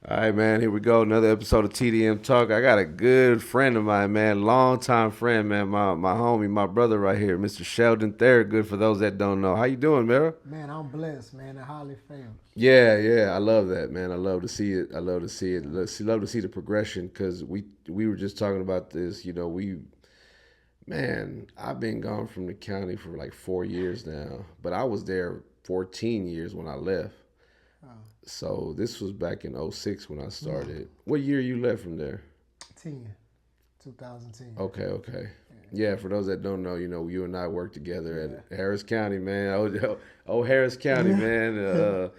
All right, man. Here we go. Another episode of TDM Talk. I got a good friend of mine, man. Longtime friend, man. My homie, my brother right here, Mr. Sheldon Theragood. For those that don't know, how you doing, man? Man, I'm blessed, man, and highly favored. Yeah. I love that, man. I love to see it. I love to see it. Love to see the progression because we were just talking about this. Man, I've been gone from the county for like 4 years now, but I was there 14 years when I left. Uh, So this was back in '06 when I mm, started. What year you left from there? 10, 2010. Okay. Yeah, for those that don't know, you and I worked together Yeah. at Harris County, man. Oh, Harris County, Yeah. man.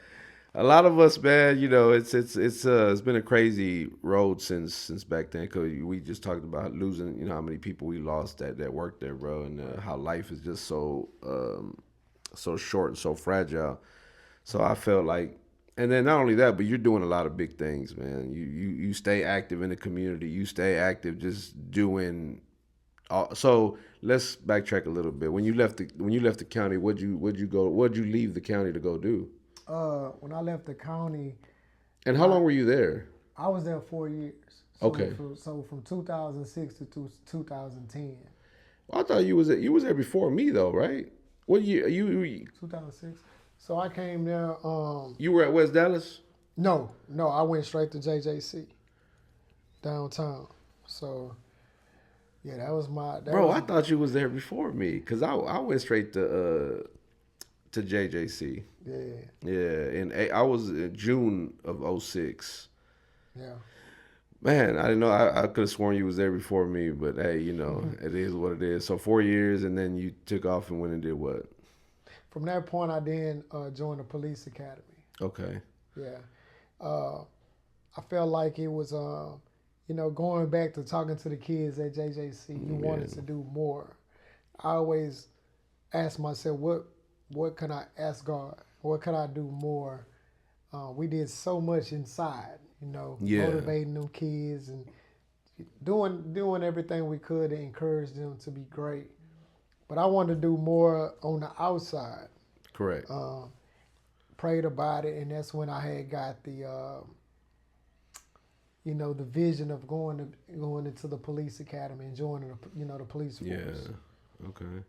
A lot of us, man. It's been a crazy road since back then. Cause we just talked about losing. You know how many people we lost that worked there, bro, and Right. how life is just so short and so fragile. So I felt like, and then not only that, but you're doing a lot of big things, man. You stay active in the community. You stay active, just doing. So let's backtrack a little bit. When you left the county, What'd you leave the county to go do? When I left the county, And how I long were you there? I was there 4 years. Okay. So from 2006 to 2010. Well, I thought you was there before me though, right? What you 2006. So I came there. you were at West Dallas? No, I went straight to JJC downtown. So yeah, that was my that Bro, was I thought you was there before me because I went straight to JJC. yeah Yeah, I was in June of '06. yeah. Man, I didn't know. I could have sworn you was there before me, but hey, it is what it is. So 4 years, and then you took off and went and did what? From that point, I then joined the police academy. Okay. Yeah. Uh, I felt like it was, going back to talking to the kids at JJC, you wanted Yeah. to do more. I always asked myself, what can I ask God? What can I do more? We did so much inside, Yeah. motivating them kids and doing everything we could to encourage them to be great. But I wanted to do more on the outside. Correct. Um, Prayed about it, and that's when I had got the vision of going into the police academy and joining the police Yeah. force. Okay.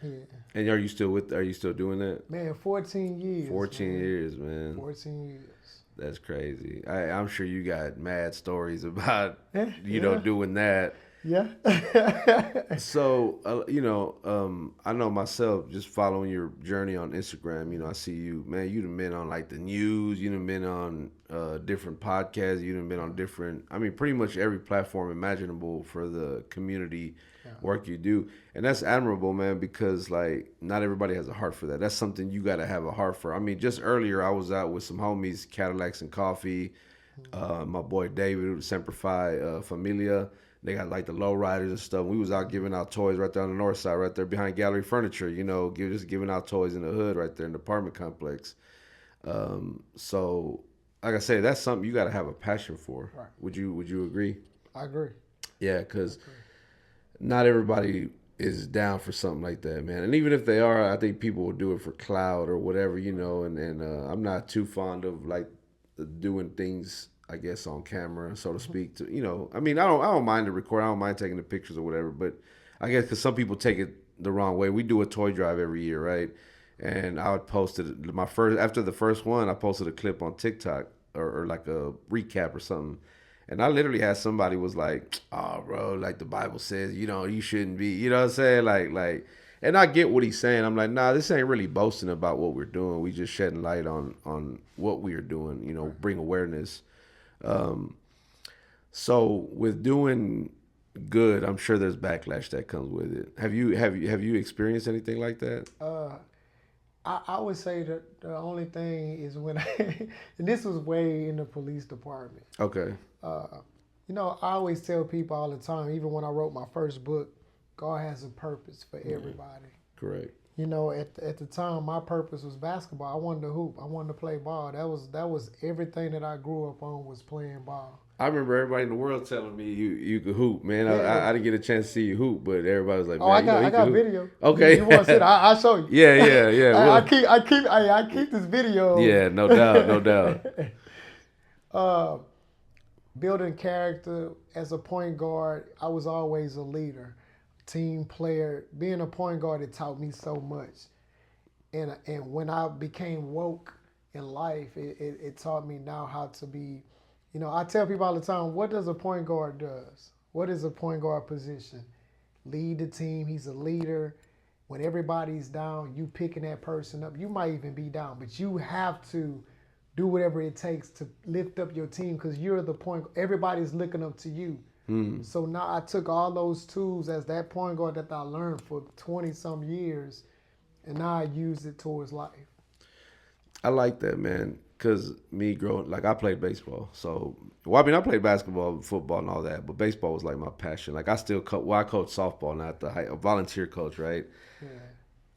Yeah, And Are you still doing that? man, 14 years, 14 man, years, man. 14 years. That's crazy. I'm sure you got mad stories about Yeah, doing that. yeah, So, I know myself just following your journey on Instagram. I see you, man. You done been on like the news. You done been on different podcasts. You done been on different. I mean, pretty much every platform imaginable for the community yeah, work you do, and that's admirable, man. Because like, not everybody has a heart for that. That's something you got to have a heart for. I mean, just earlier I was out with some homies, Cadillacs and Coffee. My boy David, Semper Fi, Familia. They got like the low riders and stuff. We was out giving out toys right there on the north side, right there behind Gallery Furniture. Just giving out toys in the hood right there in the apartment complex. So, like I say, that's something you got to have a passion for. right. Would you agree? I agree. Yeah, I because agree. not everybody is down for something like that, man. And even if they are, I think people will do it for clout or whatever, And I'm not too fond of like doing things, I guess, on camera, so to speak. I mean, I don't mind the record. I don't mind taking the pictures or whatever. But I guess because some people take it the wrong way. We do a toy drive every year, right? And I would post it after the first one. I posted a clip on TikTok or like a recap or something. And I literally had somebody was like, "Oh, bro, like the Bible says, you shouldn't be." You know what I'm saying? And I get what he's saying. I'm like, nah, this ain't really boasting about what we're doing. We just shedding light on what we are doing. Right. Bring awareness. Um, so with doing good, I'm sure there's backlash that comes with it. Have you experienced anything like that? Uh, I would say that the only thing is when and this was way in the police department. Okay. Uh, I always tell people all the time, even when I wrote my first book, God has a purpose for everybody. Correct. At the time, my purpose was basketball. I wanted to hoop. I wanted to play ball. That was everything that I grew up on was playing ball. I remember everybody in the world telling me you could hoop, man. Yeah. I didn't get a chance to see you hoop, but everybody was like, Oh, I man, got he I can got hoop. video. Okay. You want to see it? I'll show you. Yeah. I Well, keep I keep I keep this video. yeah, no doubt, no doubt. uh, building character as a point guard, I was always a leader, team player. Being a point guard, it taught me so much. And when I became woke in life, it taught me now how to be. I tell people all the time, what does a point guard does? What is a point guard position? Lead the team. He's a leader. When everybody's down, you picking that person up. You might even be down, but you have to do whatever it takes to lift up your team because you're the point. Everybody's looking up to you. So now I took all those tools as that point guard that I learned for 20 some years, and now I use it towards life. I like that, man. Cause me growing, like I played baseball, so well, I mean I played basketball, football, and all that, but baseball was like my passion. Like I still I coach softball, not the a volunteer coach, right? Yeah.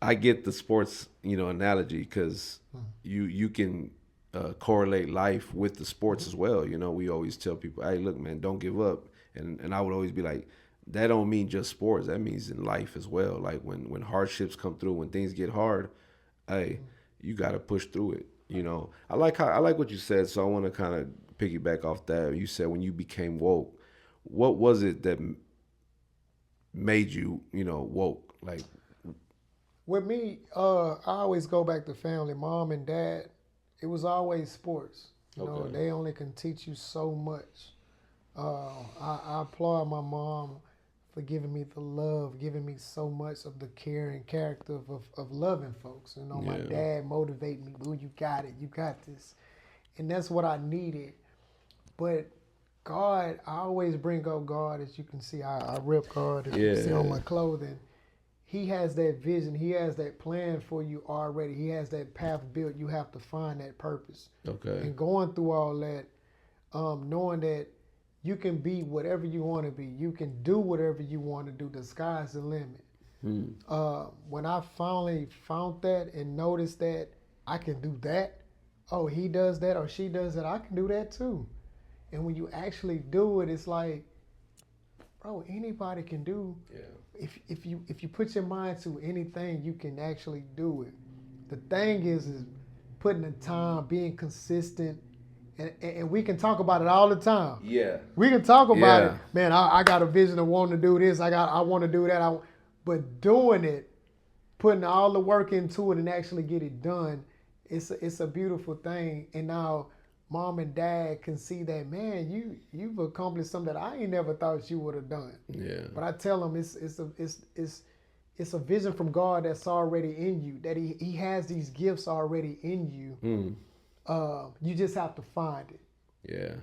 I get the sports, analogy because you can correlate life with the sports as well. We always tell people, hey, look, man, don't give up, and I would always be like, that don't mean just sports. That means in life as well. Like when hardships come through, when things get hard, hey, you got to push through it. I like what you said. So I want to kind of piggyback off that. You said when you became woke, what was it that made you, woke? Like, With me, I always go back to family, mom and dad. It was always sports. okay, They only can teach you so much. I applaud my mom for giving me the love, giving me so much of the care and character of loving folks. My yeah, dad motivated me. Boo, you got it. You got this. And that's what I needed. But God, I always bring up God. As you can see, I rip God. As you can see on yeah, my clothing. He has that vision. He has that plan for you already. He has that path built. You have to find that purpose. okay, And going through all that, knowing that you can be whatever you want to be, you can do whatever you want to do. The sky's the limit. When I finally found that and noticed that I can do that, oh, he does that or she does that, I can do that too. And when you actually do it, it's like, bro, anybody can do. yeah, If you put your mind to anything, you can actually do it. The thing is putting the time, being consistent, and we can talk about it all the time. yeah, We can talk about it, yeah, man. I got a vision of wanting to do this. I want to do that. But doing it, putting all the work into it, and actually get it done, it's a beautiful thing. And now, mom and dad can see that, man. You've accomplished something that I ain't never thought you would have done. yeah. But I tell them it's a vision from God that's already in you. That He has these gifts already in you. You just have to find it. Yeah,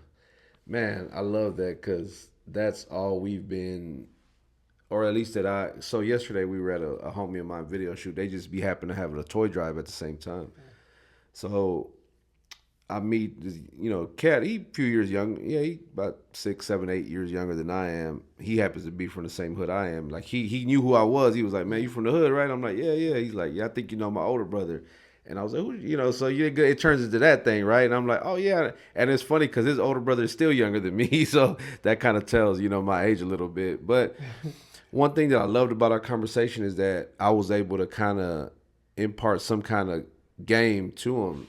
man, I love that because that's all we've been, or at least that I. So yesterday we were at a homie of mine video shoot. They just be happen to have a toy drive at the same time. So I meet this, cat. He a few years young. Yeah, he about 6, 7, 8 years younger than I am. He happens to be from the same hood I am. Like he knew who I was. He was like, "Man, you from the hood, right?" I'm like, "Yeah, yeah." He's like, "Yeah, I think you know my older brother." And I was like, so it turns into that thing, right? And I'm like, "Oh yeah." And it's funny because his older brother is still younger than me, so that kind of tells my age a little bit. But one thing that I loved about our conversation is that I was able to kind of impart some kind of game to him,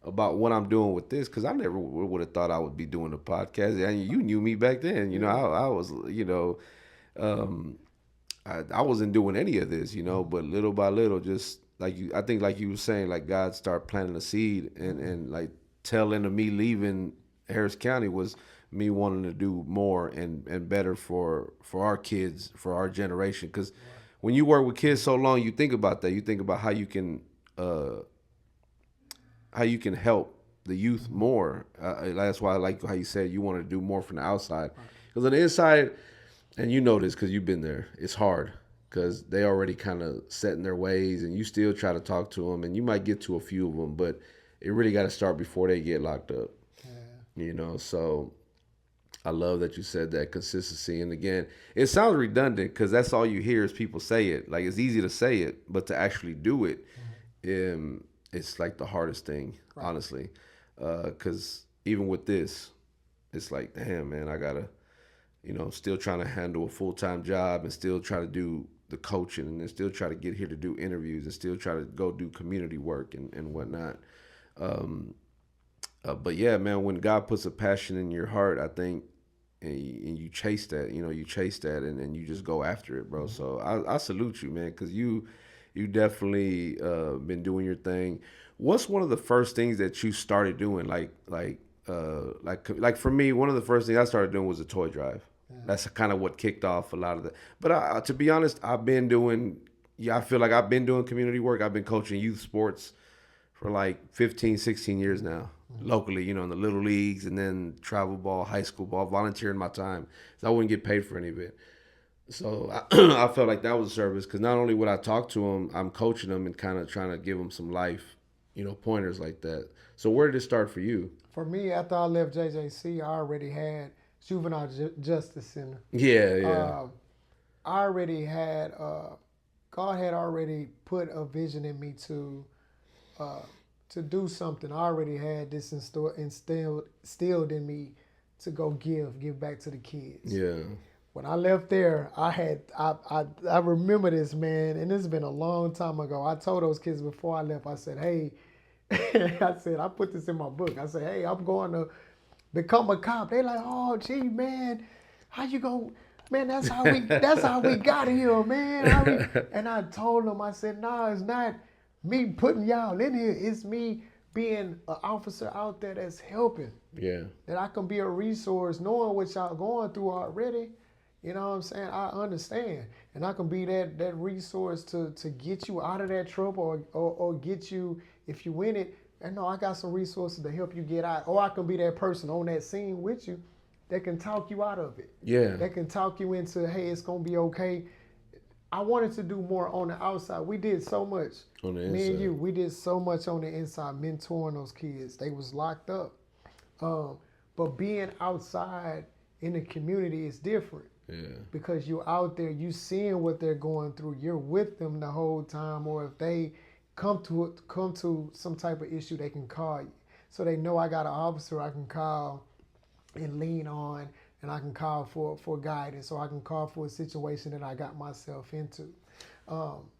about what I'm doing with this, because I never would have thought I would be doing a podcast. And you knew me back then, I was, um, I wasn't doing any of this, but little by little, just like I think like you were saying, like God started planting a seed, and like tail end of me leaving Harris County was me wanting to do more and better for our kids, for our generation. Because when you work with kids so long, you think about that. You think about uh, how you can help the youth more. That's why I like how you said you want to do more from the outside, because on the inside, and you know this because you've been there, it's hard because they already kind of set in their ways, and you still try to talk to them, and you might get to a few of them, but it really got to start before they get locked up. So I love that you said that consistency. And again, it sounds redundant because that's all you hear is people say it. Like it's easy to say it, but to actually do it, it's like the hardest thing, Right. honestly. Because even with this, it's like, damn, man, I gotta, still trying to handle a full-time job and still try to do the coaching and then still try to get here to do interviews and still try to go do community work and whatnot. But yeah, man, when God puts a passion in your heart, I think, and you chase that, you chase that, and you just go after it, bro. So I salute you, man, because you definitely been doing your thing. What's one of the first things that you started doing? Like for me, one of the first things I started doing was a toy drive. That's kind of what kicked off a lot of the. But to be honest, I've been doing. Yeah, I feel like I've been doing community work. I've been coaching youth sports for like 15, 16 years now, locally, in the little leagues, and then travel ball, high school ball, volunteering my time. So I wouldn't get paid for any of it. So I felt like that was a service because not only would I talk to them, I'm coaching them and kind of trying to give them some life, pointers like that. So where did it start for you? For me, after I left JJC, I already had Juvenile Justice Center. Yeah, yeah. I already had, God had already put a vision in me uh, to do something. I already had this instilled in me to go give back to the kids. Yeah. When I left there, I remember this, man, and it's been a long time ago. I told those kids before I left, I said, hey, I said, I put this in my book. I said, hey, I'm going to become a cop. They like, oh, gee, man, how you go? Man, that's how we got here, man. And I told them, I said, nah, it's not me putting y'all in here. It's me being an officer out there that's helping. Yeah. That I can be a resource, knowing what y'all going through already. You know what I'm saying? I understand. And I can be that resource to get you out of that trouble or get you, if you win it, and no, I got some resources to help you get out. Or I can be that person on that scene with you that can talk you out of it. Yeah. That can talk you into, hey, it's going to be okay. I wanted to do more on the outside. We did so much. On the inside. Me and you, we did so much on the inside, mentoring those kids. They was locked up. But being outside in the community is different. Yeah. Because you're out there, you seeing what they're going through. You're with them the whole time. Or if they come to some type of issue, they can call you. So they know I got an officer I can call and lean on, and I can call for guidance, or I can call for a situation that I got myself into.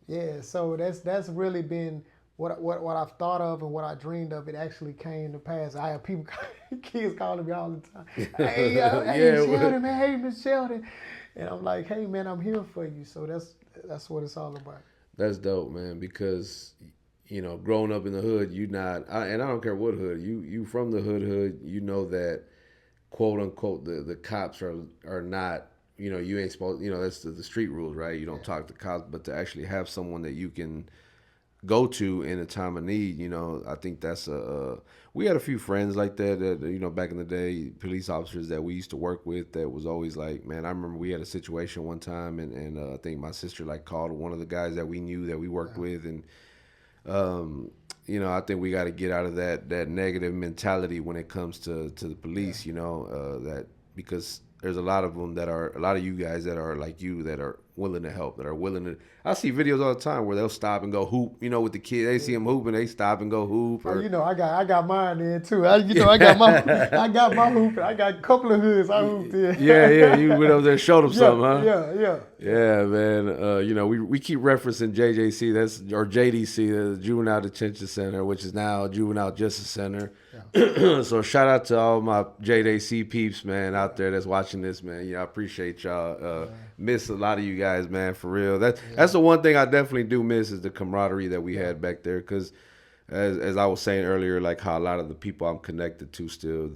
Yeah, so that's really been what I've thought of and what I dreamed of. It actually came to pass. I have people, kids calling me all the time. Hey, hey, Sheldon, man. Hey, Miss Sheldon. And I'm like, hey, man, I'm here for you. So that's what it's all about. That's dope, man, because, growing up in the hood, and I don't care what hood, you from the hood, you know that, quote unquote, the cops are not, you ain't supposed, that's the street rules, right? You don't talk to cops, but to actually have someone that you can go to in a time of need, I think that's we had a few friends like that, back in the day, police officers that we used to work with that was always like, man, I remember we had a situation one time and I think my sister like called one of the guys that we knew that we worked with, and I think we got to get out of that negative mentality when it comes to the police, that because there's a lot of you guys that are like you that are willing to help, that are willing to. I see videos all the time where they'll stop and go hoop, with the kids. They see them hooping, they stop and go hoop. Or, I got mine in too. I got my hoop. I got a couple of hoods I hooped in. Yeah. You went over there and showed them something, huh? Yeah, man. We keep referencing JJC, or JDC, the Juvenile Detention Center, which is now Juvenile Justice Center. Yeah. So shout out to all my JDC peeps, man, out there that's watching this, man. I appreciate y'all. Miss a lot of you guys, man, for real. That's the one thing I definitely do miss is the camaraderie that we had back there, because as I was saying earlier, like how a lot of the people I'm connected to still,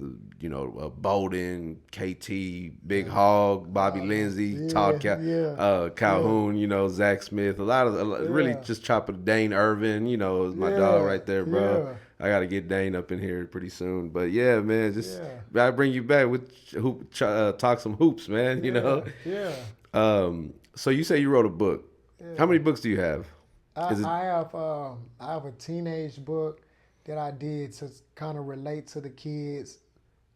Bowden, KT, Big Hog, Bobby Lindsay, Todd Calhoun, Zach Smith, a lot of really just chopping Dane Irvin, is my dog right there, bro. Yeah. I got to get Dane up in here pretty soon. But yeah, man, I bring you back with talk some hoops, man, Yeah. So you say you wrote a book. Yeah. How many books do you have? I have a teenage book that I did to kind of relate to the kids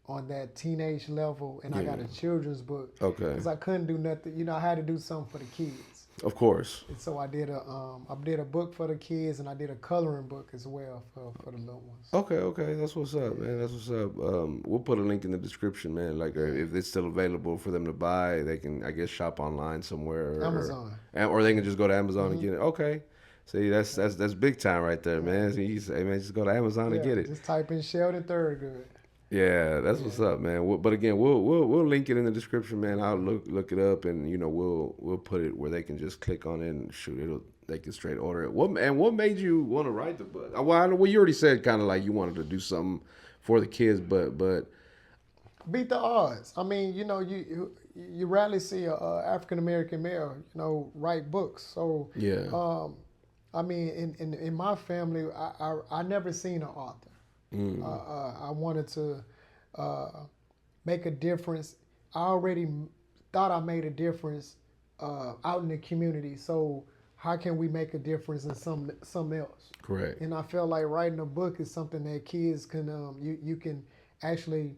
on that teenage level, and I got a children's book. Okay. Because I couldn't do nothing. I had to do something for the kids. Of course. And so I did a book for the kids, and I did a coloring book as well for the little ones. Okay. That's what's up, man. That's what's up. We'll put a link in the description, man. Like if it's still available for them to buy, they can, I guess, shop online somewhere. Amazon. Or they can just go to Amazon and get it. Okay. See, that's big time right there, man. See, you say, man, just go to Amazon and Yeah, get it. just type in Sheldon Theragood. Yeah, that's Yeah, what's up, man. But again, we'll link it in the description, man. I'll look it up, and we'll put it where they can just click on it and shoot it. They can straight order it. What made you want to write the book? Well, I know you already said kind of like you wanted to do something for the kids, but beat the odds. I mean, you rarely see a African American male, write books. So, yeah, I mean, in my family, I never seen an author. I wanted to make a difference. I already thought I made a difference out in the community. So how can we make a difference in some else? correct. And I felt like writing a book is something that kids can you can actually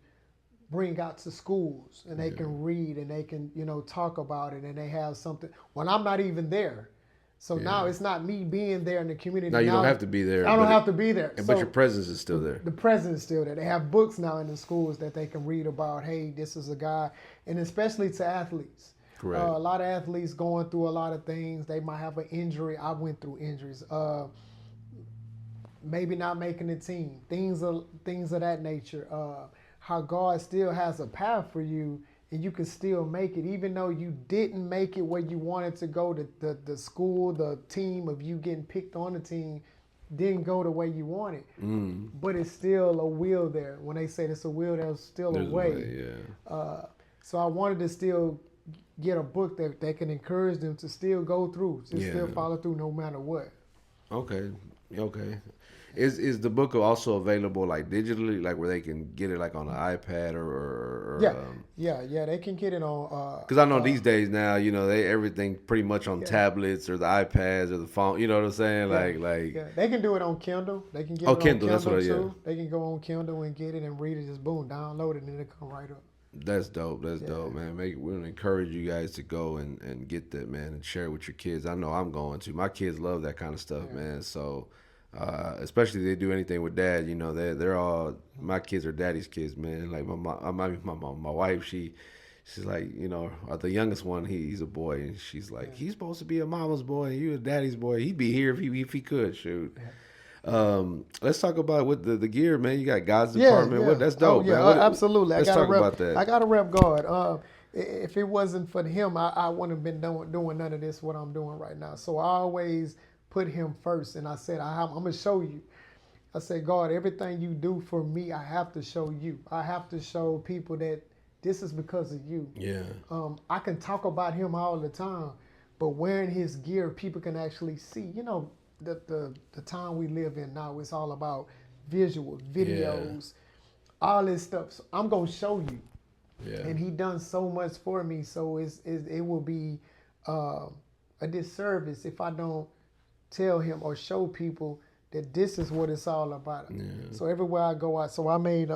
bring out to schools and they can read and they can talk about it and they have something when I'm not even there. So now it's not me being there in the community. Now you don't have to be there. I don't have to be there. But your presence is still there. The presence is still there. They have books now in the schools that they can read about. Hey, this is a guy, and especially to athletes. Correct. A lot of athletes going through a lot of things. They might have an injury. I went through injuries. Maybe not making the team. Things of that nature. How God still has a path for you, and you can still make it, even though you didn't make it where you wanted to go. The school, the team of you getting picked on the team didn't go the way you wanted. But it's still a will there. When they say it's a will, there's still a way. Yeah. So I wanted to still get a book that can encourage them to still go through, to still follow through no matter what. Okay. Is the book also available like digitally, like where they can get it like on an iPad or yeah, they can get it on. Because I know these days now, they everything pretty much on tablets or the iPads or the phone. You know what I'm saying? They can do it on Kindle. They can get it on Kindle. That's what. Too. They can go on Kindle and get it and read it. Just boom, download it, and then it come right up. That's dope. That's dope, man. We'll encourage you guys to go and get that, man, and share it with your kids. I know I'm going to. My kids love that kind of stuff, man. So. Especially if they do anything with dad, they're all, my kids are daddy's kids, man. Like my wife, she's like, the youngest one, he's a boy, and she's like, he's supposed to be a mama's boy, and you a daddy's boy. He'd be here if he could. Shoot. Let's talk about what the gear, man. You got God's department. What, that's dope, man. Absolutely. Let's talk about that. I got to rep God. If it wasn't for him, I wouldn't have been doing none of this what I'm doing right now. So I always put him first, and I said, I'm gonna show you. I said, God, everything you do for me, I have to show you. I have to show people that this is because of you. Yeah. I can talk about him all the time, but wearing his gear, people can actually see. The time we live in now, it's all about visual, videos, all this stuff. So I'm gonna show you. Yeah. And he done so much for me, so it will be a disservice if I don't tell him or show people that this is what it's all about. Yeah. So everywhere I go out, so I made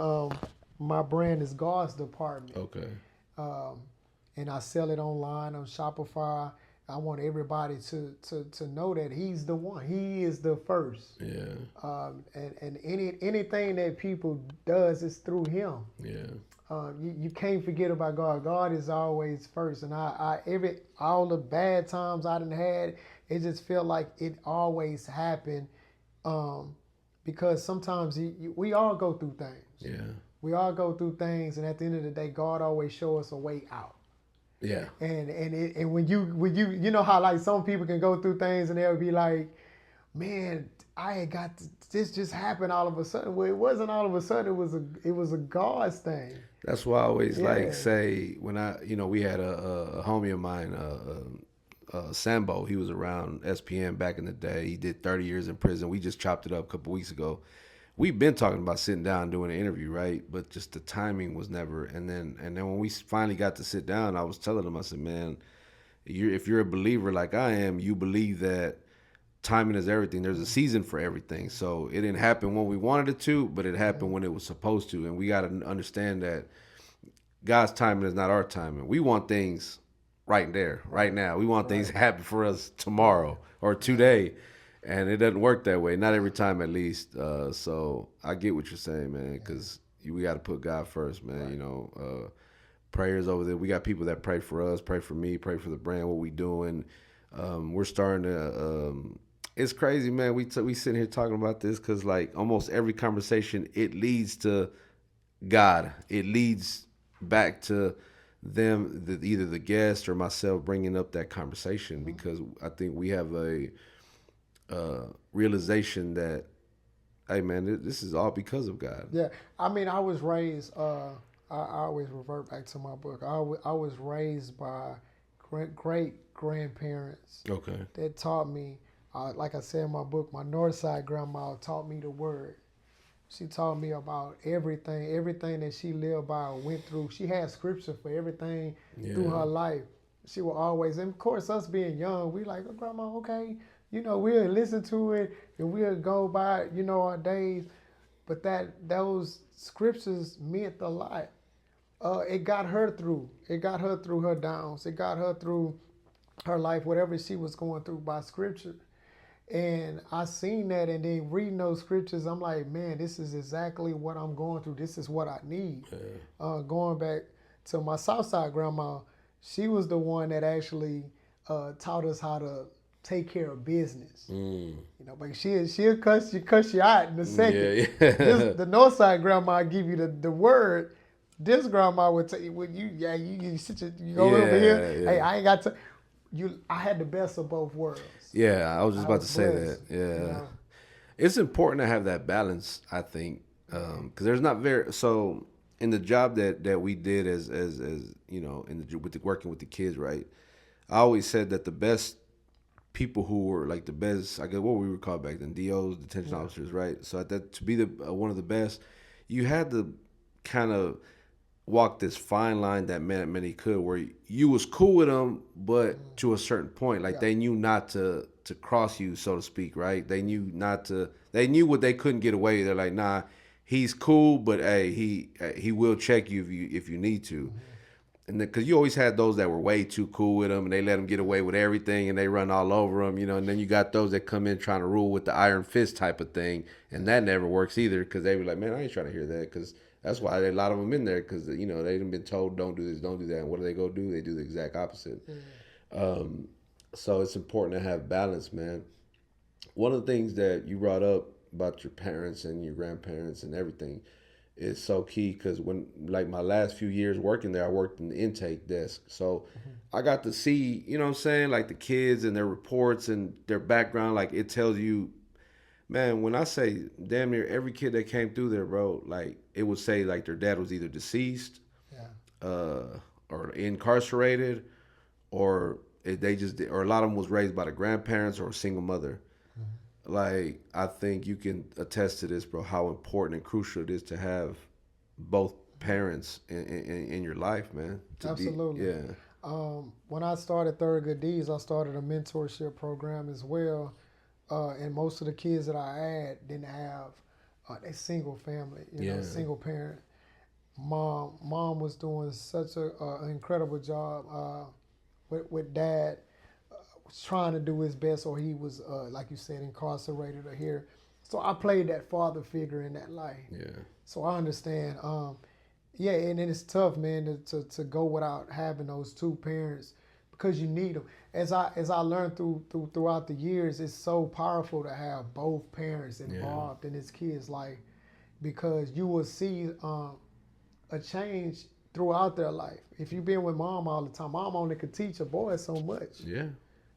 my brand is God's Department. Okay. And I sell it online on Shopify. I want everybody to know that he's the one. He is the first. Yeah. And anything that people does is through him. Yeah. You can't forget about God. God is always first. And all the bad times I done had, it just felt like it always happened because sometimes we all go through things. Yeah. We all go through things, and at the end of the day, God always show us a way out. Yeah. And when you know how like some people can go through things and they'll be like, man, I had got this just happened all of a sudden. Well, it wasn't all of a sudden. It was a God's thing. That's why I always like say when we had a homie of mine, Sambo. He was around SPM back in the day. He did 30 years in prison. We just chopped it up a couple weeks ago. We've been talking about sitting down and doing an interview, right? But just the timing was never. And then when we finally got to sit down, I was telling him, I said, man, if you're a believer like I am, you believe that timing is everything. There's a season for everything. So it didn't happen when we wanted it to, but it happened when it was supposed to. And we got to understand that God's timing is not our timing. We want things right there, right now. We want things to happen for us tomorrow or today. And it doesn't work that way. Not every time, at least. So I get what you're saying, man, because we got to put God first, man. Right. Prayers over there. We got people that pray for us, pray for me, pray for the brand, what we doing. We're starting to It's crazy, man. We sitting here talking about this because like almost every conversation it leads to God. It leads back to either the guest or myself bringing up that conversation because I think we have a realization that hey man, this is all because of God. Yeah, I mean, I was raised. I always revert back to my book. I was raised by great grandparents Okay. that taught me. Like I said in my book, my North Side grandma taught me the word. She taught me about everything that she lived by or went through. She had scripture for everything through Yeah. her life. She will always, and of course, us being young, we like, oh, grandma, okay, we'll listen to it and we'll go by, our days. But those scriptures meant a lot. It got her through. It got her through her downs. It got her through her life, whatever she was going through by scripture. And I seen that, and then reading those scriptures, I'm like, man, this is exactly what I'm going through. This is what I need. Going back to my Southside grandma, she was the one that actually taught us how to take care of business. But she'll cuss you out in a second. The Northside grandma give you the word. This grandma would tell you, you go over here. Yeah. Hey, I ain't got to. I had the best of both worlds. Yeah, I was just about to say blessed, that. Yeah, it's important to have that balance. I think because there's not very so in the job that we did as working with the kids, right? I always said that the best people who were like the best, I guess what we were called back then, DOs, detention officers, right? So that to be the one of the best, you had to kind of walk this fine line that many could, where you was cool with them, but to a certain point, like they knew not to cross you, so to speak, right? They knew not to. They knew what they couldn't get away. They're like, nah, he's cool, but hey, he will check you if you need to. And because you always had those that were way too cool with them, and they let them get away with everything, and they run all over them, And then you got those that come in trying to rule with the iron fist type of thing, and that never works either, because they were like, man, I ain't trying to hear that, because that's why a lot of them in there, because they done been told don't do this, don't do that, and what do they go do? They do the exact opposite. So it's important to have balance, man. One of the things that you brought up about your parents and your grandparents and everything is so key because when like my last few years working there, I worked in the intake desk. So I got to see, what I'm saying, like the kids and their reports and their background, like it tells you, man, when I say damn near every kid that came through there, bro, like it would say like their dad was either deceased, or incarcerated, or or a lot of them was raised by the grandparents or a single mother. Like I think you can attest to this, bro. How important and crucial it is to have both parents in your life, man. Absolutely. When I started Theragood Deeds, I started a mentorship program as well, and most of the kids that I had didn't have a single family, single parent. Mom was doing such an incredible job with dad. Was trying to do his best, or he was, like you said, incarcerated or here. So I played that father figure in that life. Yeah. So I understand. And it's tough, man, to go without having those two parents because you need them. As I learned throughout the years, it's so powerful to have both parents involved in his kid's life because you will see a change throughout their life. If you've been with mom all the time, mom only could teach a boy so much. Yeah.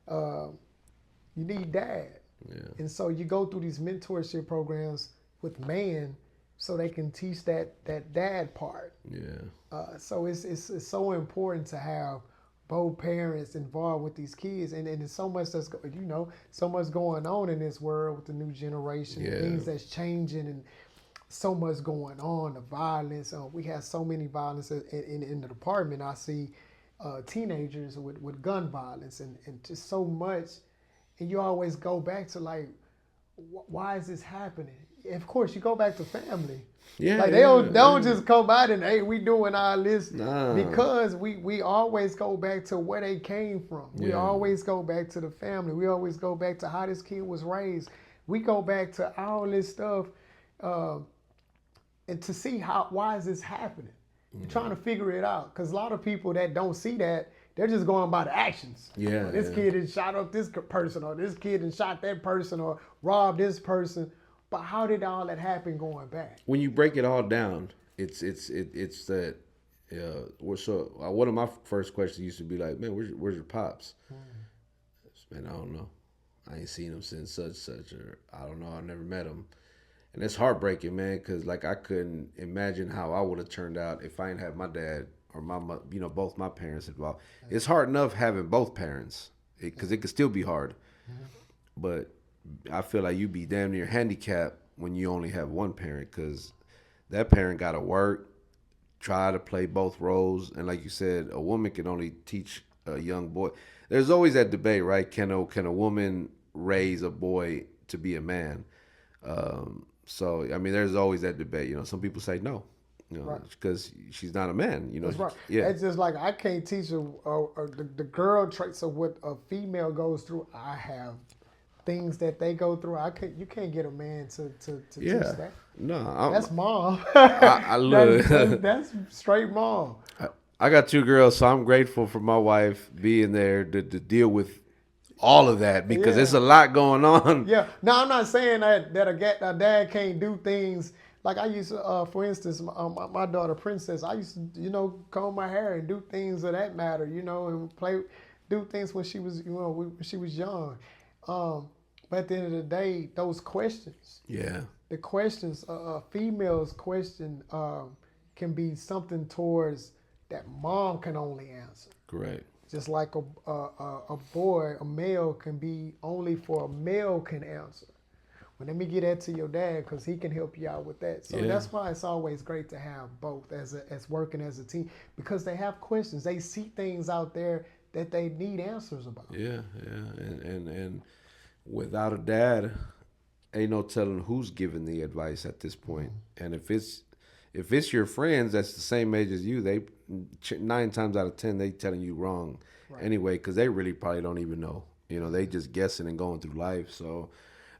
You need dad. Yeah. And so you go through these mentorship programs with man so they can teach that dad part. Yeah. So it's so important to have both parents involved with these kids. And there's so much so much going on in this world with the new generation, things that's changing and so much going on, the violence. We have so many violence in the department. I see teenagers with gun violence and just so much. And you always go back to like, why is this happening? Of course, you go back to family. Yeah. Like they don't just come out and hey, we doing all this because we always go back to where they came from. We always go back to the family. We always go back to how this kid was raised. We go back to all this stuff, and to see why is this happening. You're trying to figure it out because a lot of people that don't see that, They're just going by the actions. Yeah, This kid has shot up this person, or this kid has shot that person, or robbed this person. But how did all that happen going back? when you break it all down, it's that. So one of my first questions used to be like, man, where's your pops? Man, I don't know. I ain't seen him since such, or I don't know. I never met him, and it's heartbreaking, man, because like I couldn't imagine how I would have turned out if I didn't have my dad or both my parents involved. It's hard enough having both parents, because it could still be hard, but I feel like you be damn near handicapped when you only have one parent, because that parent got to work, try to play both roles, and like you said, a woman can only teach a young boy. There's always that debate, right? Can a woman raise a boy to be a man? So I mean, there's always that debate. Some people say no, because she's not a man. That's right. Yeah, It's just like I can't teach the girl traits of what a female goes through. I have things that they go through. You can't get a man to teach that. No, That's mom. I look. That's straight mom. I got two girls, so I'm grateful for my wife being there to deal with all of that, because it's a lot going on. Yeah. No, I'm not saying that a dad can't do things. Like I used to, for instance, my daughter Princess, I used to, comb my hair and do things of that matter, and do things when she was, when she was young. But at the end of the day, those questions. Yeah. The questions, females' question can be something towards that mom can only answer. Correct. Just like a boy, a male can be only for a male can answer. Well, let me get that to your dad because he can help you out with that. So that's why it's always great to have both as working as a team, because they have questions. They see things out there that they need answers about. Yeah, and without a dad, ain't no telling who's giving the advice at this point. And if it's your friends that's the same age as you, they 9 times out of 10 they telling you wrong anyway, because they really probably don't even know. They just guessing and going through life. So,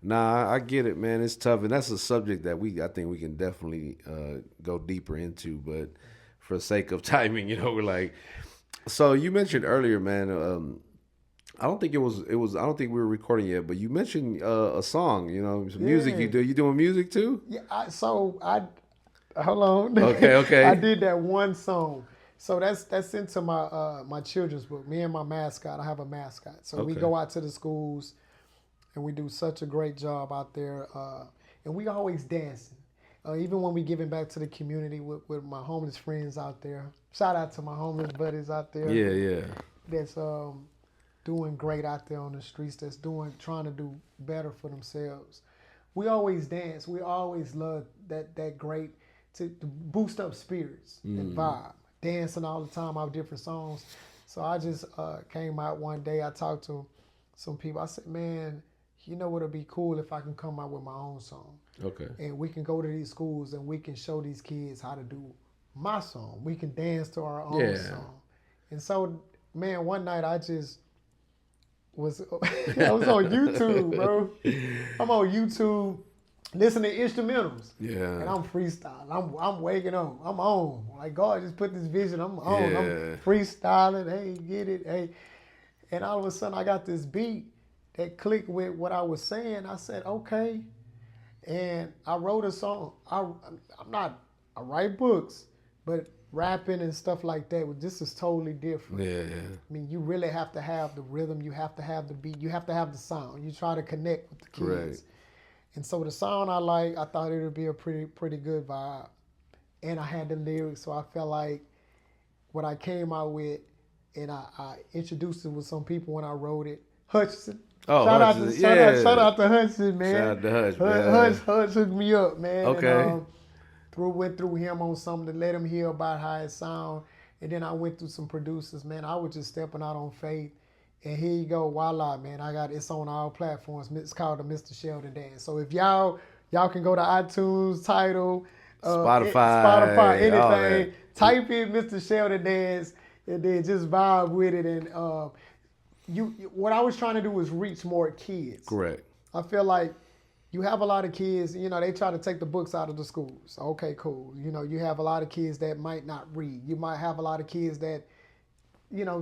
nah, I get it, man. It's tough, and that's a subject that I think we can definitely go deeper into. But for the sake of timing, we're like. So you mentioned earlier, man. I don't think it was. I don't think we were recording yet, but you mentioned a song. Some music you do. You doing music too? Yeah. Hold on. Okay. I did that one song. So that's into my children's book. Me and my mascot. I have a mascot. So we go out to the schools, and we do such a great job out there. And we always dancing. Even when we giving back to the community with my homeless friends out there. Shout out to my homeless buddies out there. Yeah. That's doing great out there on the streets. That's trying to do better for themselves. We always dance. We always love that great to boost up spirits and vibe. Dancing all the time out different songs. So I just came out one day. I talked to some people. I said, man, what'll be cool if I can come out with my own song. Okay. And we can go to these schools and we can show these kids how to do my song. We can dance to our own song. And so, man, one night I just was I was on YouTube, bro. I'm on YouTube listening to instrumentals. Yeah. And I'm freestyling. I'm waking up. I'm on. Like, God just put this vision. I'm on. Yeah. I'm freestyling. Hey, get it. Hey. And all of a sudden I got this beat that clicked with what I was saying. I said, okay. And I wrote a song. I write books, but rapping and stuff like that, this is totally different. Yeah. I mean, you really have to have the rhythm. You have to have the beat. You have to have the sound. You try to connect with the kids. Right. And so the sound I thought it would be a pretty good vibe. And I had the lyrics, so I felt like what I came out with, and I introduced it with some people when I wrote it. Hutchinson. Oh, shout out to Hutchinson, man. Shout out to Hutch, man. Hutch hooked me up, man. Okay. And, went through him on something to let him hear about how it sound. And then I went through some producers, man. I was just stepping out on faith. And here you go, voila, man. It's on all platforms. It's called the Mr. Sheldon Dance. So if y'all can go to iTunes, Tidal, Spotify, anything, type in Mr. Sheldon Dance, and then just vibe with it. And what I was trying to do was reach more kids. Correct. I feel like you have a lot of kids, they try to take the books out of the schools. Okay, cool. You have a lot of kids that might not read. You might have a lot of kids that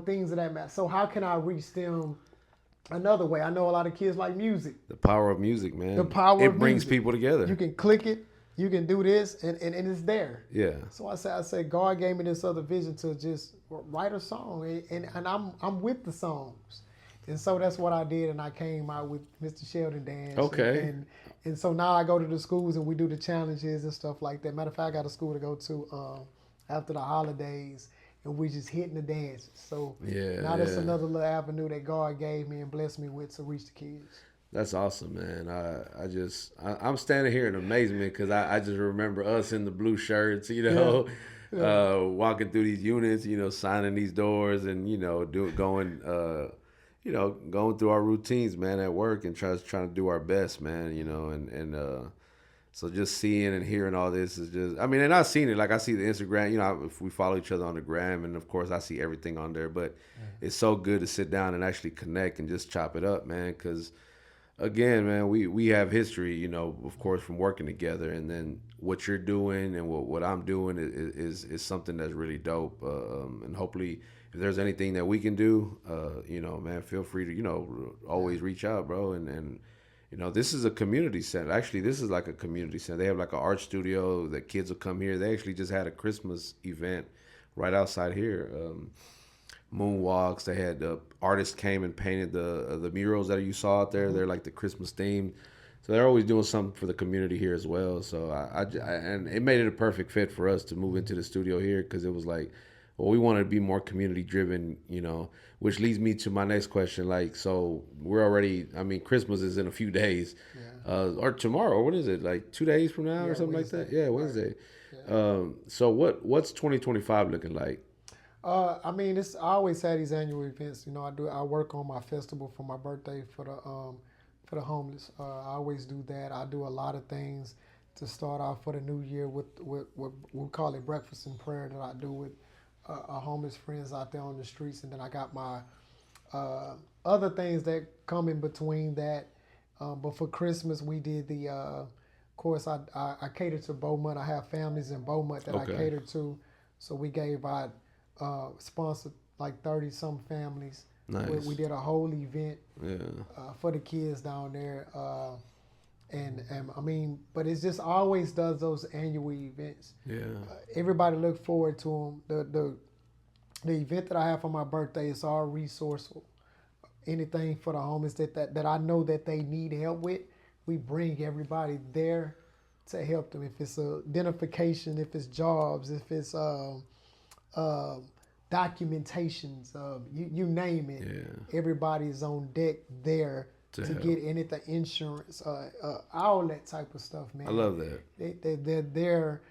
things of that matter. So how can I reach them another way? I know a lot of kids like music. The power of music, man. The power of It brings music. people together. You can click it, you can do this, and it's there. Yeah. So I said, God gave me this other vision to just write a song, and I'm with the songs. And so that's what I did, and I came out with Mr. Sheldon Dance. Okay. And so now I go to the schools and we do the challenges and stuff like that. Matter of fact, I got a school to go to after the holidays, and we just hitting the dances. So now that's another little avenue that God gave me and blessed me with to reach the kids. That's awesome, man. I'm standing here in amazement because I just remember us in the blue shirts, walking through these units, signing these doors and, going through our routines, man, at work and trying to do our best, man, so just seeing and hearing all this is just, I mean, and I've seen it. Like I see the Instagram, if we follow each other on the gram, and of course I see everything on there, but it's so good to sit down and actually connect and just chop it up, man, because again, man, we have history, of course, from working together, and then what you're doing and what I'm doing is something that's really dope. And hopefully, if there's anything that we can do, man, feel free to, always reach out, bro. And this is a community center. Actually, this is like a community center. They have like an art studio that kids will come here. They actually just had a Christmas event right outside here. Moonwalks. They had artists came and painted the murals that you saw out there. They're like the Christmas theme, so they're always doing something for the community here as well. So and it made it a perfect fit for us to move into the studio here because it was like, well, we wanted to be more community driven, which leads me to my next question. Like, so we're already, I mean, Christmas is in a few days, or tomorrow. What is it? Like 2 days from now or something Wednesday. like that? Yeah, Wednesday. Yeah. So what's 2025 looking like? I mean, I always had these annual events. I work on my festival for my birthday for the homeless. I always do that. I do a lot of things to start off for the new year with what we call it breakfast and prayer that I do with our homeless friends out there on the streets, and then I got my other things that come in between that. But for Christmas, we did of course, I cater to Beaumont. I have families in Beaumont that I cater to, so we gave out. Sponsored like 30 some families. Nice. We did a whole event for the kids down there, and I mean, but it's just always does those annual events. Yeah. Everybody look forward to them. The event that I have for my birthday is all resourceful. Anything for the homeless that I know that they need help with, we bring everybody there to help them. If it's identification, if it's jobs, if it's documentations, you name it. Yeah. Everybody's on deck there to get anything, insurance, all that type of stuff, man. I love that. They're there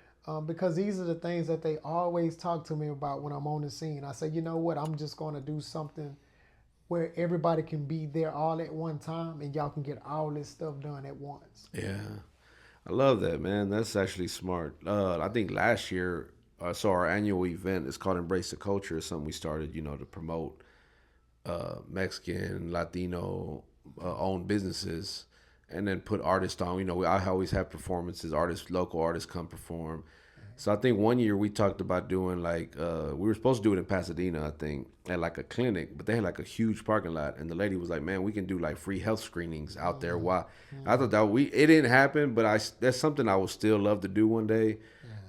because these are the things that they always talk to me about when I'm on the scene. I say, you know what, I'm just going to do something where everybody can be there all at one time and y'all can get all this stuff done at once. Yeah. I love that, man. That's actually smart. I think last year, so our annual event is called Embrace the Culture. It's something we started, to promote Mexican, Latino owned businesses, and then put artists on. I always have performances. Local artists come perform. So I think one year we talked about doing like we were supposed to do it in Pasadena, I think, at like a clinic, but they had like a huge parking lot, and the lady was like, "Man, we can do like free health screenings out there." Why? I thought that it didn't happen, but that's something I would still love to do one day.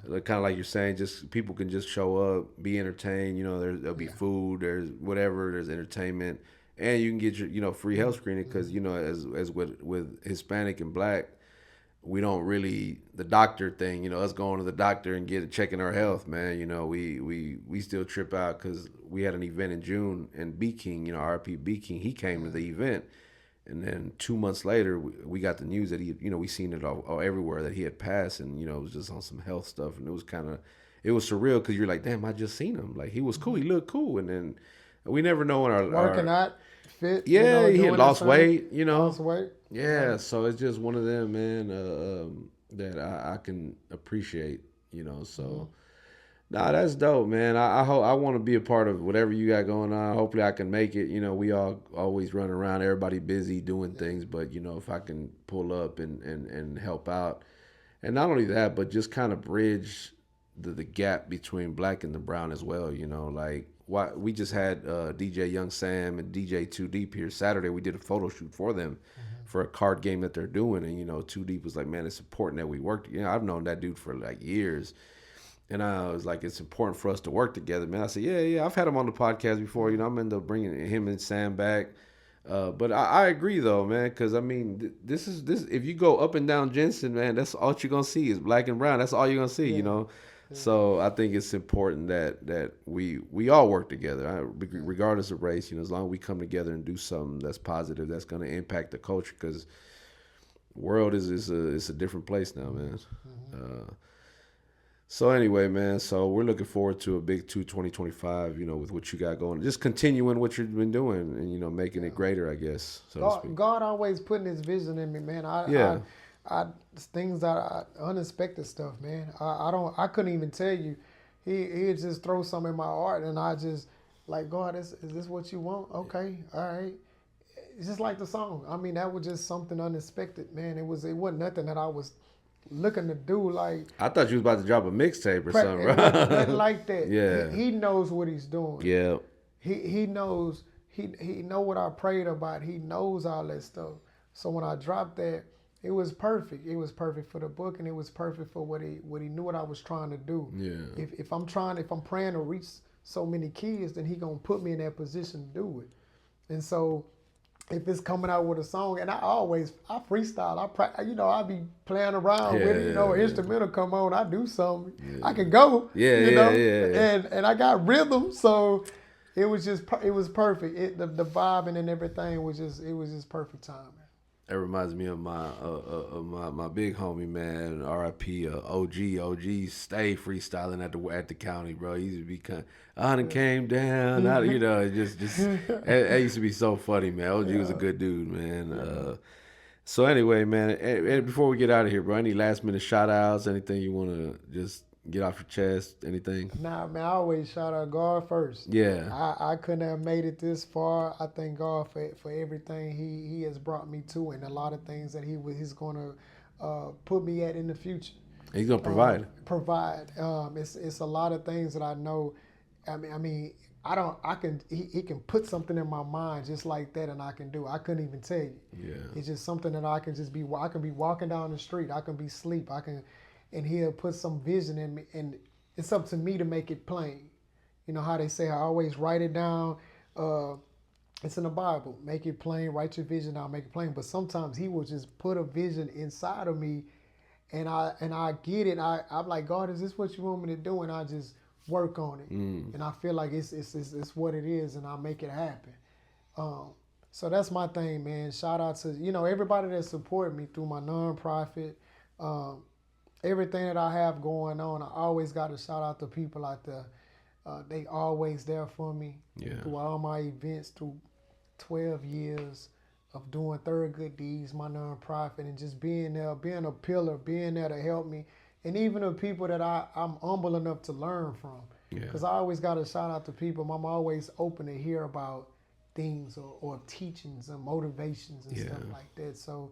Kind of like you're saying, just people can just show up, be entertained. There'll be food, there's whatever, there's entertainment, and you can get your free health screening because as with Hispanic and Black, we don't really the doctor thing. Us going to the doctor and checking our health, man. We still trip out because we had an event in June and B King, RP B King, he came to the event. And then 2 months later, we got the news that we seen it all everywhere that he had passed, and it was just on some health stuff, and it was surreal because you're like, damn, I just seen him, like he was cool, he looked cool, and then we never know in our working out, fit, yeah, he had lost weight, lost weight, yeah, so it's just one of them, man, that I can appreciate, so. Nah, that's dope, man. I hope I want to be a part of whatever you got going on. Hopefully, I can make it. We all always run around, everybody busy doing things, but if I can pull up and help out, and not only that, but just kind of bridge the gap between black and the brown as well. You know, like why we just had DJ Young Sam and DJ Two Deep here Saturday. We did a photo shoot for them for a card game that they're doing, and you know, Two Deep was like, man, it's important that we work. You know, I've known that dude for like years. And I was like, it's important for us to work together, man. I said, yeah. I've had him on the podcast before. You know, I'm end up bringing him and Sam back. But I agree though, man, because I mean, this is this. If you go up and down Jensen, man, that's all you're gonna see is black and brown. That's all you're gonna see, Yeah. you know. Yeah. So I think it's important that we all work together, regardless of race. You know, as long as we come together and do something that's positive, that's gonna impact the culture, because the world is a different place now, man. So anyway, man, so we're looking forward to a big 2025, you know, with what you got going. Just continuing what you've been doing and, you know, making it greater, I guess, so to speak. God always putting his vision in me, man. Yeah. I things that unexpected stuff, man. I couldn't even tell you. He'd just throw something in my heart, and I just like, God, is this what you want? Okay, all right. It's just like the song. I mean, that was just something unexpected, man. It wasn't nothing that I was looking to do. Like, I thought you was about to drop a mixtape or something, it right? wasn't like that. Yeah. He knows what he's doing. Yeah. He knows he know what I prayed about. He knows all that stuff. So when I dropped that, it was perfect. It was perfect for the book, and it was perfect for what he knew what I was trying to do. Yeah. If I'm praying to reach so many kids, then he gonna put me in that position to do it. And so if it's coming out with a song, and I freestyle, I be playing around with it, an instrumental come on, I do something, I can go, yeah. And I got rhythm, so it was perfect. The vibing and everything was just perfect timing. That reminds me of my big homie, man, R.I.P. OG stay freestyling at the county, bro. He used to be I done came down, you know, it just that used to be so funny, man. OG was a good dude, man. So anyway, man, and before we get out of here, bro, any last minute shout outs, anything you want to just get off your chest, anything? Nah, man, I always shout out God first. Yeah. I couldn't have made it this far. I thank God for everything He has brought me to, and a lot of things that He's going to put me at in the future. He's gonna provide. It's a lot of things that I know. I mean, He can put something in my mind just like that, and I can do. I couldn't even tell you. Yeah. It's just something that I can be walking down the street. I can be asleep. And He'll put some vision in me, and it's up to me to make it plain. You know how they say, I always write it down. It's in the Bible. Make it plain, write your vision down, make it plain. But sometimes He will just put a vision inside of me, and I get it. I'm like, God, is this what you want me to do? And I just work on it. And I feel like it's what it is, and I make it happen. So that's my thing, man. Shout out to, everybody that supported me through my nonprofit. Everything that I have going on, I always got to shout out to people out there. They always there for me through all my events, through 12 years of doing Theragood Deeds, my nonprofit, and just being there, being a pillar, being there to help me. And even the people that I'm humble enough to learn from. Because I always got to shout out to people. I'm always open to hear about things or teachings and motivations and stuff like that. So,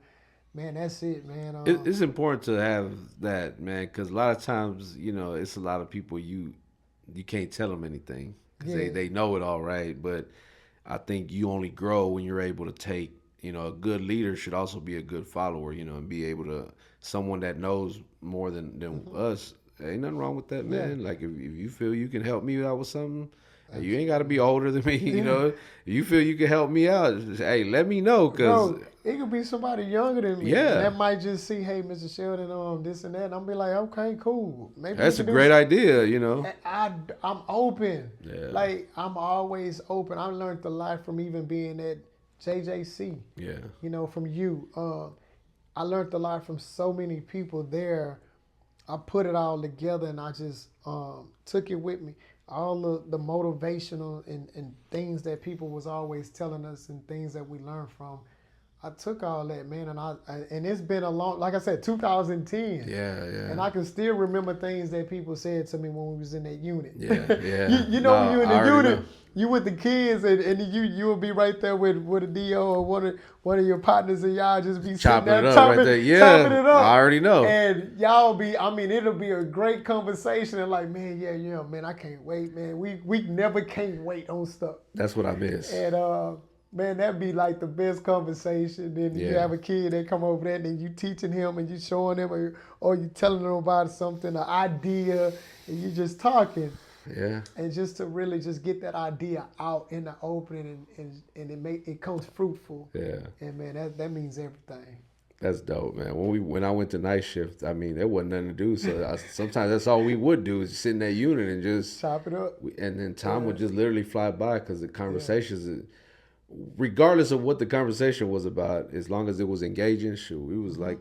man, that's it, man. It's important to have that, man, because a lot of times, it's a lot of people you can't tell them anything because they know it all, right? But I think you only grow when you're able to take, a good leader should also be a good follower, and be able to, someone that knows more than us. Ain't nothing wrong with that, man. Like if you feel you can help me out with something, you ain't got to be older than me, If you feel you can help me out, hey, let me know, because it could be somebody younger than me. Yeah. And that might just see, hey, Mr. Sheldon, this and that. And I'll be like, okay, cool. Maybe that's a great idea, I'm open. Yeah. Like, I'm always open. I learned a lot from even being at JJC. Yeah. From you. I learned a lot from so many people there. I put it all together, and I just took it with me. All the motivational and things that people was always telling us and things that we learned from, I took all that, man, and it's been a long, like I said, 2010. Yeah, And yeah. I can still remember things that people said to me when we was in that unit. Yeah, you, yeah. you No, know when you in I the already unit, know. you with the kids, and you will be right there with a DO or one of your partners, and y'all just be sitting Chopping it there up right there. chopping Yeah, it I up. already know. And y'all be, I mean, it'll be a great conversation, and like, man, yeah, man, I can't wait, man. We never can't wait on stuff. That's what I miss. And man, that'd be like the best conversation. Then you Yeah, have a kid that come over there, and then you teaching him, and you showing him, or you telling them about something, an idea, and you just talking, yeah, and just to really just get that idea out in the open, and it comes fruitful. yeah. And man, that means everything. That's dope, man. When I went to night shift, I mean, there wasn't nothing to do. So sometimes that's all we would do is sit in that unit and just, Chop it up. and then time would Yeah, just literally fly by because the yeah, conversations, regardless of what the conversation was about, as long as it was engaging, shoot, it was like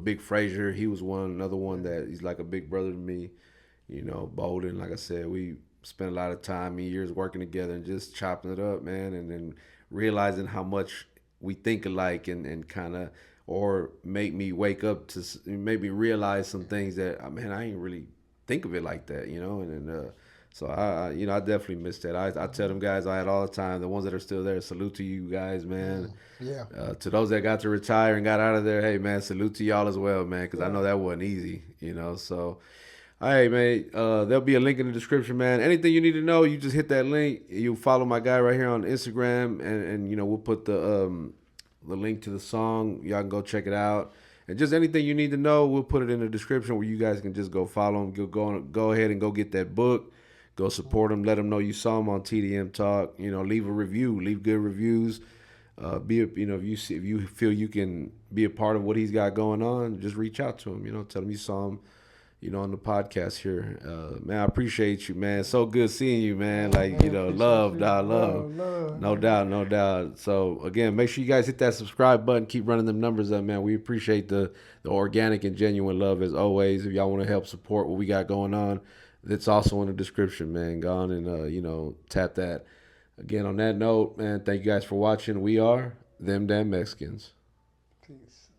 Big Frazier. He was another one yeah, that he's like a big brother to me. Bolden, like I said, we spent a lot of time and years working together and just chopping it up, man, and then realizing how much we think alike and kind of or make me wake up to maybe realize some things that man I ain't really think of it like that, and so I definitely miss that. I tell them guys I had all the time, the ones that are still there, salute to you guys, man. yeah, To those that got to retire and got out of there, hey man, salute to y'all as well, man, because I yeah. know that wasn't easy, so all right, man. There'll be a link in the description, man. Anything you need to know, you just hit that link. You follow my guy right here on Instagram, and we'll put the link to the song. Y'all can go check it out. And just anything you need to know, we'll put it in the description where you guys can just go follow him. Go ahead and go get that book. Go support him. Let him know you saw him on TDM Talk. Leave a review. Leave good reviews. If you feel you can be a part of what he's got going on, just reach out to him. Tell him you saw him on the podcast here. Man, I appreciate you, man. So good seeing you, man. Oh Like, man, appreciate love, you. dog, love. Love, No man. doubt, no doubt. So again, make sure you guys hit that subscribe button. Keep running them numbers up, man. We appreciate the organic and genuine love as always. If y'all want to help support what we got going on, that's also in the description, man. Go on and tap that. Again, on that note, man, thank you guys for watching. We are them damn Mexicans. Peace.